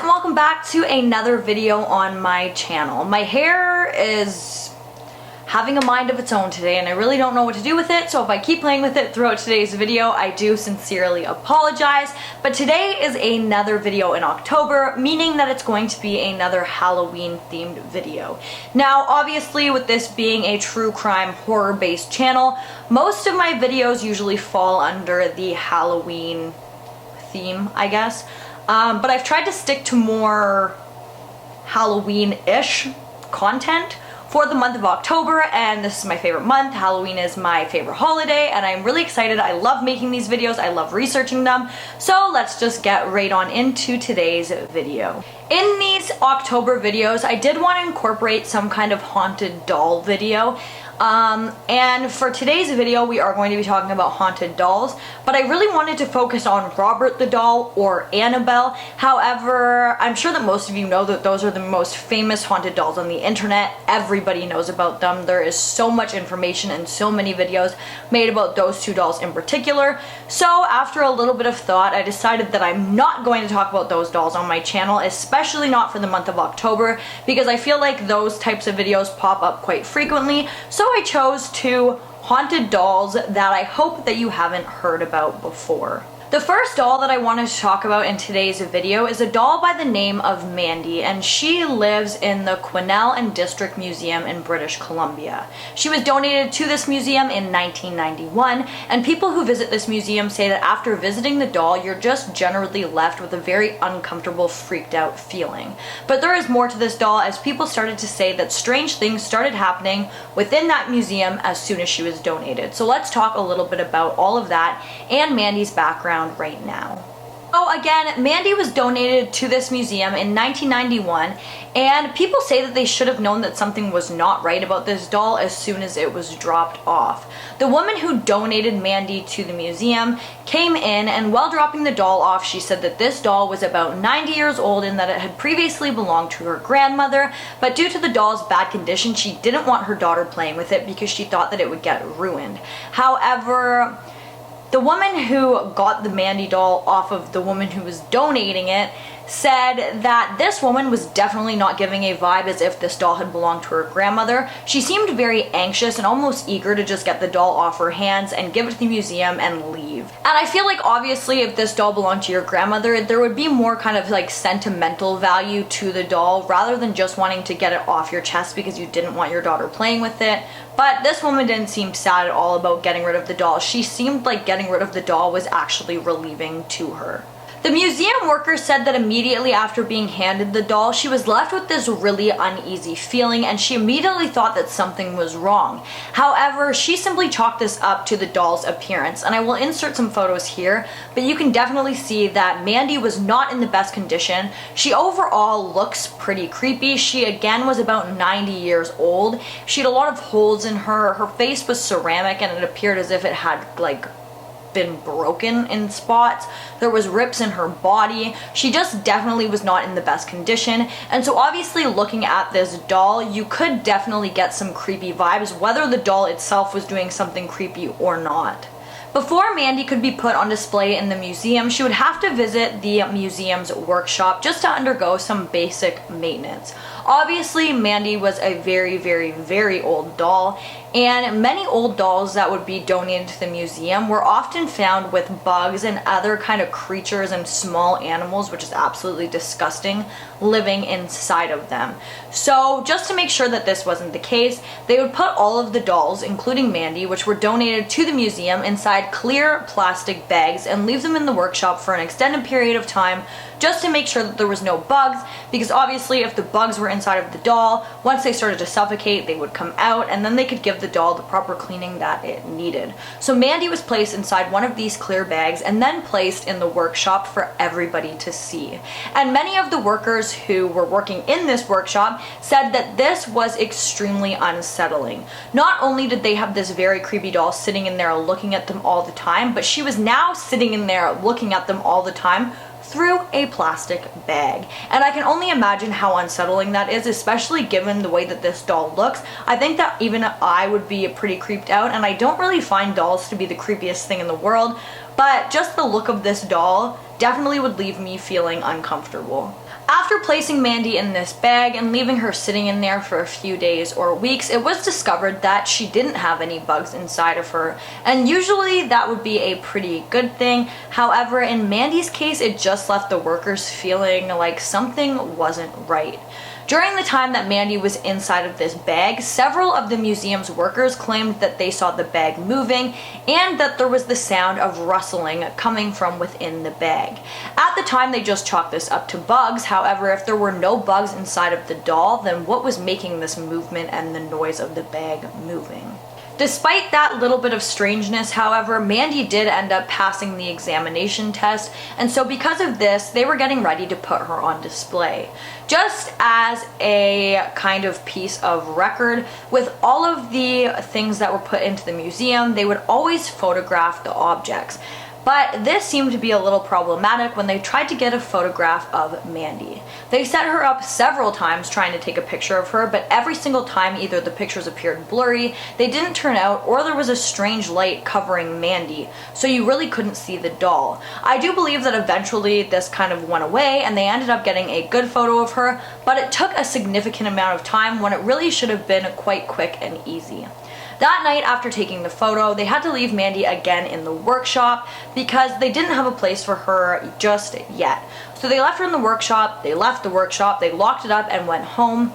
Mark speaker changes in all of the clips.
Speaker 1: and welcome back to another video on my channel. My hair is having a mind of its own today and I really don't know what to do with it, so if I keep playing with it throughout today's video, I do sincerely apologize. But today is another video in October, meaning that it's going to be another Halloween themed video. Now obviously, with this being a true crime horror based channel, most of my videos usually fall under the Halloween theme, I guess. But I've tried to stick to more Halloween-ish content for the month of October, and this is my favorite month. Halloween is my favorite holiday and I'm really excited. I love making these videos, I love researching them, so let's just get right on into today's video. In these October videos, I did want to incorporate some kind of haunted doll video. And for today's video, we are going to be talking about haunted dolls, but I really wanted to focus on Robert the Doll or Annabelle. However, I'm sure that most of you know that those are the most famous haunted dolls on the internet. Everybody knows about them. There is so much information and so many videos made about those two dolls in particular. So after a little bit of thought, I decided that I'm not going to talk about those dolls on my channel, especially not for the month of October, because I feel like those types of videos pop up quite frequently. So I chose two haunted dolls that I hope that you haven't heard about before. The first doll that I wanted to talk about in today's video is a doll by the name of Mandy, and she lives in the Quesnel and District Museum in British Columbia. She was donated to this museum in 1991, and people who visit this museum say that after visiting the doll, you're just generally left with a very uncomfortable, freaked out feeling. But there is more to this doll, as people started to say that strange things started happening within that museum as soon as she was donated. So let's talk a little bit about all of that and Mandy's background right now. So again, Mandy was donated to this museum in 1991, and people say that they should have known that something was not right about this doll as soon as it was dropped off. The woman who donated Mandy to the museum came in, and while dropping the doll off, she said that this doll was about 90 years old and that it had previously belonged to her grandmother, but due to the doll's bad condition, she didn't want her daughter playing with it because she thought that it would get ruined. However, the woman who got the Mandy doll off of the woman who was donating it said that this woman was definitely not giving a vibe as if this doll had belonged to her grandmother. She seemed very anxious and almost eager to just get the doll off her hands and give it to the museum and leave. And I feel like obviously if this doll belonged to your grandmother, there would be more kind of like sentimental value to the doll rather than just wanting to get it off your chest because you didn't want your daughter playing with it. But this woman didn't seem sad at all about getting rid of the doll. She seemed like getting rid of the doll was actually relieving to her. The museum worker said that immediately after being handed the doll, she was left with this really uneasy feeling and she immediately thought that something was wrong. However, she simply chalked this up to the doll's appearance, and I will insert some photos here, but you can definitely see that Mandy was not in the best condition. She overall looks pretty creepy. She again was about 90 years old. She had a lot of holes in her. Her face was ceramic and it appeared as if it had like been broken in spots. There was rips in her body. She just definitely was not in the best condition, and so obviously looking at this doll, you could definitely get some creepy vibes, whether the doll itself was doing something creepy or not. Before Mandy could be put on display in the museum, she would have to visit the museum's workshop just to undergo some basic maintenance. Obviously, Mandy was a very, very, very old doll, and many old dolls that would be donated to the museum were often found with bugs and other kind of creatures and small animals, which is absolutely disgusting, living inside of them. So just to make sure that this wasn't the case, they would put all of the dolls, including Mandy, which were donated to the museum, inside clear plastic bags and leave them in the workshop for an extended period of time just to make sure that there was no bugs, because obviously if the bugs were inside of the doll, once they started to suffocate, they would come out and then they could give the doll the proper cleaning that it needed. So Mandy was placed inside one of these clear bags and then placed in the workshop for everybody to see. And many of the workers who were working in this workshop said that this was extremely unsettling. Not only did they have this very creepy doll sitting in there looking at them all the time, but she was now sitting in there looking at them all the time through a plastic bag. And I can only imagine how unsettling that is, especially given the way that this doll looks. I think that even I would be pretty creeped out, and I don't really find dolls to be the creepiest thing in the world, but just the look of this doll definitely would leave me feeling uncomfortable. After placing Mandy in this bag and leaving her sitting in there for a few days or weeks, it was discovered that she didn't have any bugs inside of her, and usually that would be a pretty good thing. However, in Mandy's case, it just left the workers feeling like something wasn't right. During the time that Mandy was inside of this bag, several of the museum's workers claimed that they saw the bag moving and that there was the sound of rustling coming from within the bag. At the time, they just chalked this up to bugs. However, if there were no bugs inside of the doll, then what was making this movement and the noise of the bag moving? Despite that little bit of strangeness, however, Mandy did end up passing the examination test, and so because of this, they were getting ready to put her on display. Just as a kind of piece of record, with all of the things that were put into the museum, they would always photograph the objects. But this seemed to be a little problematic when they tried to get a photograph of Mandy. They set her up several times trying to take a picture of her, but every single time either the pictures appeared blurry, they didn't turn out, or there was a strange light covering Mandy, so you really couldn't see the doll. I do believe that eventually this kind of went away and they ended up getting a good photo of her, but it took a significant amount of time when it really should have been quite quick and easy. That night, after taking the photo, they had to leave Mandy again in the workshop because they didn't have a place for her just yet. So they left her in the workshop, they left the workshop, they locked it up and went home.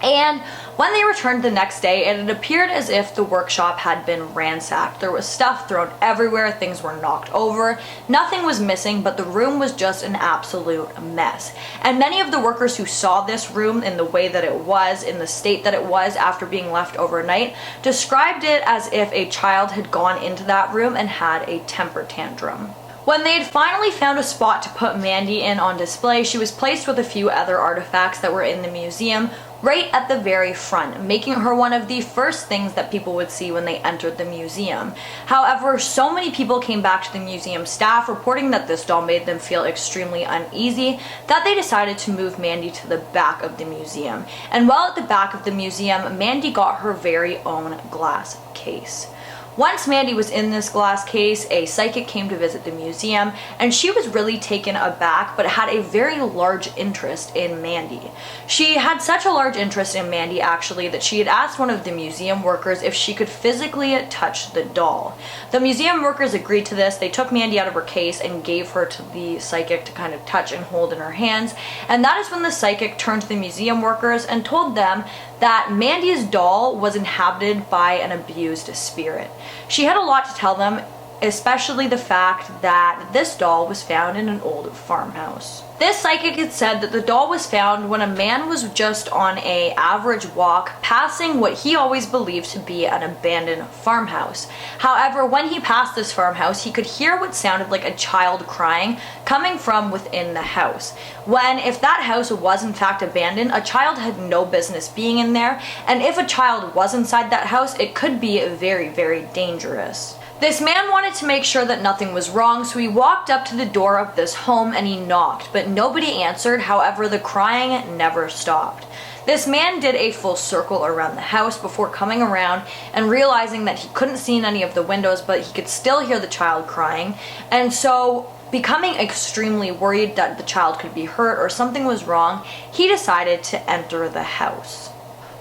Speaker 1: And when they returned the next day, it had appeared as if the workshop had been ransacked. There was stuff thrown everywhere, things were knocked over, nothing was missing, but the room was just an absolute mess. And many of the workers who saw this room in the way that it was, in the state that it was after being left overnight, described it as if a child had gone into that room and had a temper tantrum. When they had finally found a spot to put Mandy in on display, she was placed with a few other artifacts that were in the museum, right at the very front, making her one of the first things that people would see when they entered the museum. However, so many people came back to the museum staff reporting that this doll made them feel extremely uneasy that they decided to move Mandy to the back of the museum. And while at the back of the museum, Mandy got her very own glass case. Once Mandy was in this glass case, a psychic came to visit the museum, and she was really taken aback but had a very large interest in Mandy. She had such a large interest in Mandy actually that she had asked one of the museum workers if she could physically touch the doll. The museum workers agreed to this. They took Mandy out of her case and gave her to the psychic to kind of touch and hold in her hands, and that is when the psychic turned to the museum workers and told them that Mandy's doll was inhabited by an abused spirit. She had a lot to tell them, especially the fact that this doll was found in an old farmhouse. This psychic had said that the doll was found when a man was just on an average walk passing what he always believed to be an abandoned farmhouse. However, when he passed this farmhouse, he could hear what sounded like a child crying coming from within the house. When, if that house was in fact abandoned, a child had no business being in there, and if a child was inside that house, it could be very, very dangerous. This man wanted to make sure that nothing was wrong, so he walked up to the door of this home and he knocked, but nobody answered. However, the crying never stopped. This man did a full circle around the house before coming around and realizing that he couldn't see in any of the windows, but he could still hear the child crying, and so becoming extremely worried that the child could be hurt or something was wrong, he decided to enter the house.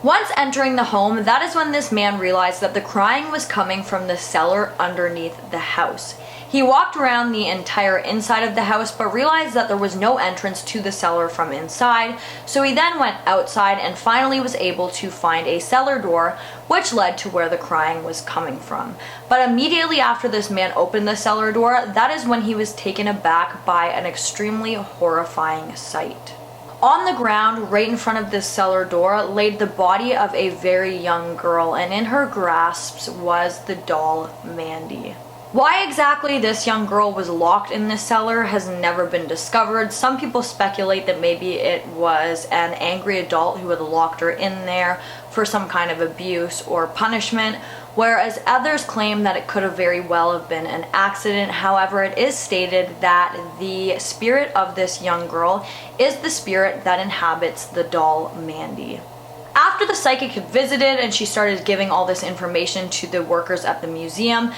Speaker 1: Once entering the home, that is when this man realized that the crying was coming from the cellar underneath the house. He walked around the entire inside of the house but realized that there was no entrance to the cellar from inside, so he then went outside and finally was able to find a cellar door which led to where the crying was coming from. But immediately after this man opened the cellar door, that is when he was taken aback by an extremely horrifying sight. On the ground, right in front of this cellar door, laid the body of a very young girl, and in her grasp was the doll Mandy. Why exactly this young girl was locked in this cellar has never been discovered. Some people speculate that maybe it was an angry adult who had locked her in there for some kind of abuse or punishment, whereas others claim that it could have very well have been an accident. However, it is stated that the spirit of this young girl is the spirit that inhabits the doll Mandy. After the psychic had visited and she started giving all this information to the workers at the museum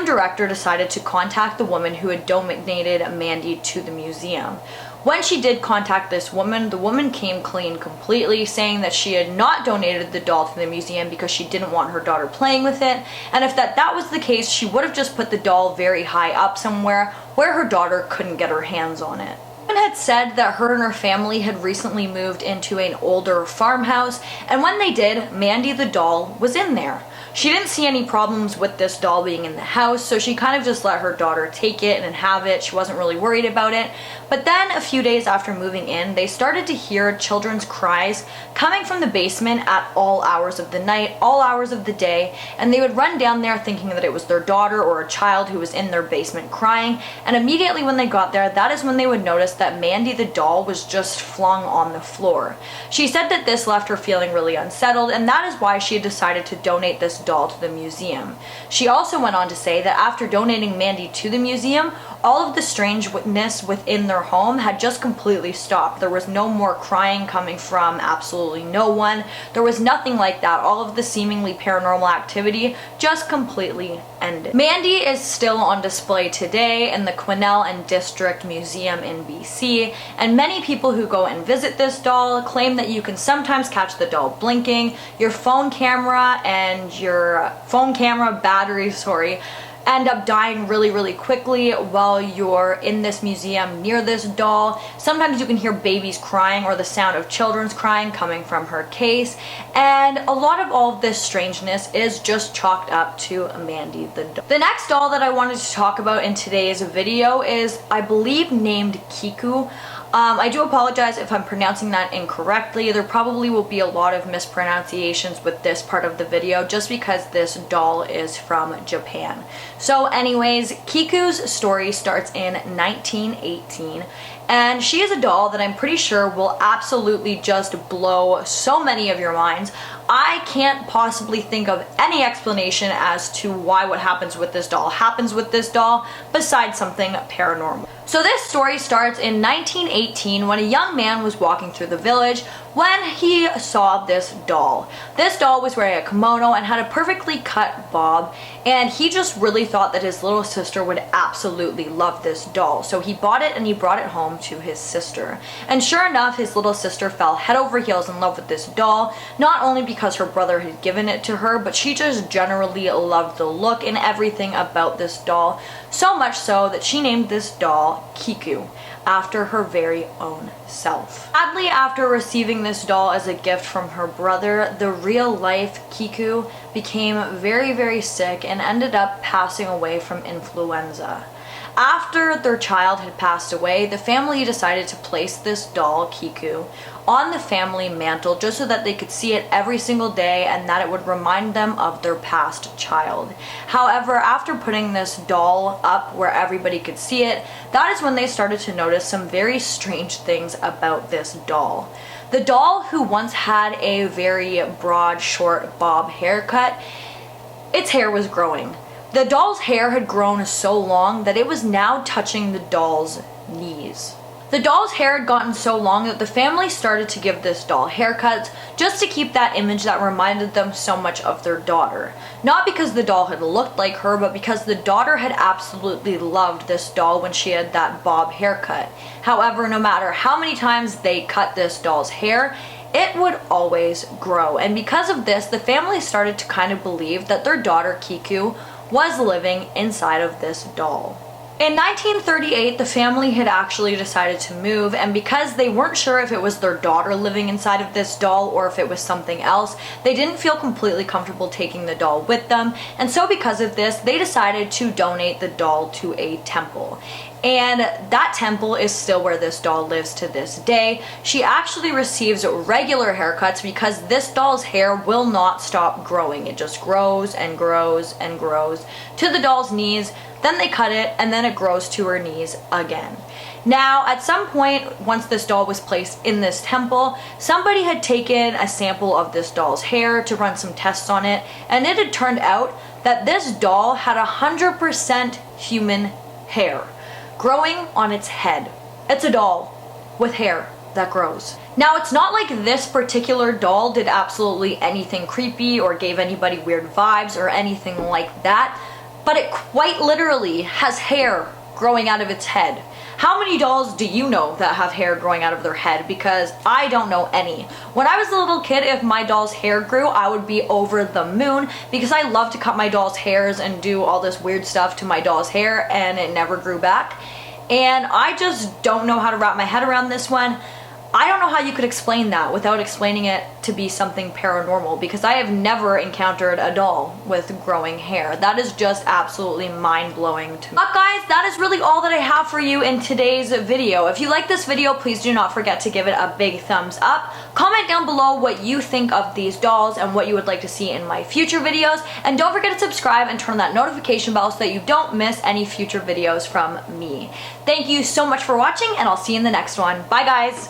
Speaker 1: director decided to contact the woman who had donated Mandy to the museum. When she did contact this woman, the woman came clean completely, saying that she had not donated the doll to the museum because she didn't want her daughter playing with it, and if that was the case, she would have just put the doll very high up somewhere where her daughter couldn't get her hands on it. Had said that her and her family had recently moved into an older farmhouse, and when they did, Mandy the doll was in there. She didn't see any problems with this doll being in the house, so she kind of just let her daughter take it and have it. She wasn't really worried about it. But then a few days after moving in, they started to hear children's cries coming from the basement at all hours of the night, all hours of the day, and they would run down there thinking that it was their daughter or a child who was in their basement crying, and immediately when they got there, that is when they would notice that Mandy the doll was just flung on the floor. She said that this left her feeling really unsettled, and that is why she had decided to donate this doll to the museum. She also went on to say that after donating Mandy to the museum, all of the strangeness within their home had just completely stopped. There was no more crying coming from absolutely no one. There was nothing like that. All of the seemingly paranormal activity just completely ended. Mandy is still on display today in the Quesnel and District Museum in BC, and many people who go and visit this doll claim that you can sometimes catch the doll blinking. Your phone camera battery, end up dying really quickly while you're in this museum near this doll. Sometimes you can hear babies crying or the sound of children's crying coming from her case, and a lot of all of this strangeness is just chalked up to Mandy the doll. The next doll that I wanted to talk about in today's video is, I believe, named Kiku. I do apologize if I'm pronouncing that incorrectly. There probably will be a lot of mispronunciations with this part of the video just because this doll is from Japan. So anyways, Kiku's story starts in 1918, and she is a doll that I'm pretty sure will absolutely just blow so many of your minds. I can't possibly think of any explanation as to why what happens with this doll besides something paranormal. So this story starts in 1918 when a young man was walking through the village when he saw this doll. This doll was wearing a kimono and had a perfectly cut bob, and he just really thought that his little sister would absolutely love this doll. So he bought it and he brought it home to his sister. And sure enough, his little sister fell head over heels in love with this doll, not only because her brother had given it to her, but she just generally loved the look and everything about this doll, so much so that she named this doll Kiku, after her very own self. Sadly, after receiving this doll as a gift from her brother, the real-life Kiku became very sick and ended up passing away from influenza. After their child had passed away, the family decided to place this doll, Kiku, on the family mantle just so that they could see it every single day and that it would remind them of their past child. However, after putting this doll up where everybody could see it, that is when they started to notice some very strange things about this doll. The doll, who once had a very broad, short bob haircut, its hair was growing. The doll's hair had grown so long that it was now touching the doll's knees. The doll's hair had gotten so long that the family started to give this doll haircuts just to keep that image that reminded them so much of their daughter. Not because the doll had looked like her, but because the daughter had absolutely loved this doll when she had that bob haircut. However, no matter how many times they cut this doll's hair, it would always grow. And because of this, the family started to kind of believe that their daughter, Kiku, was living inside of this doll. In 1938, the family had actually decided to move, and because they weren't sure if it was their daughter living inside of this doll or if it was something else, they didn't feel completely comfortable taking the doll with them, and so because of this, they decided to donate the doll to a temple. And that temple is still where this doll lives to this day. She actually receives regular haircuts because this doll's hair will not stop growing. It just grows and grows and grows to the doll's knees, then they cut it, and then it grows to her knees again. Now, at some point, once this doll was placed in this temple, somebody had taken a sample of this doll's hair to run some tests on it, and it had turned out that this doll had 100% human hair growing on its head. It's a doll with hair that grows. Now, it's not like this particular doll did absolutely anything creepy or gave anybody weird vibes or anything like that, but it quite literally has hair growing out of its head. How many dolls do you know that have hair growing out of their head? Because I don't know any. When I was a little kid, if my doll's hair grew, I would be over the moon because I love to cut my doll's hairs and do all this weird stuff to my doll's hair, and it never grew back. And I just don't know how to wrap my head around this one. I don't know how you could explain that without explaining it to be something paranormal, because I have never encountered a doll with growing hair. That is just absolutely mind-blowing to me. But guys, that is really all that I have for you in today's video. If you like this video, please do not forget to give it a big thumbs up. Comment down below what you think of these dolls and what you would like to see in my future videos. And don't forget to subscribe and turn on that notification bell so that you don't miss any future videos from me. Thank you so much for watching, and I'll see you in the next one. Bye guys!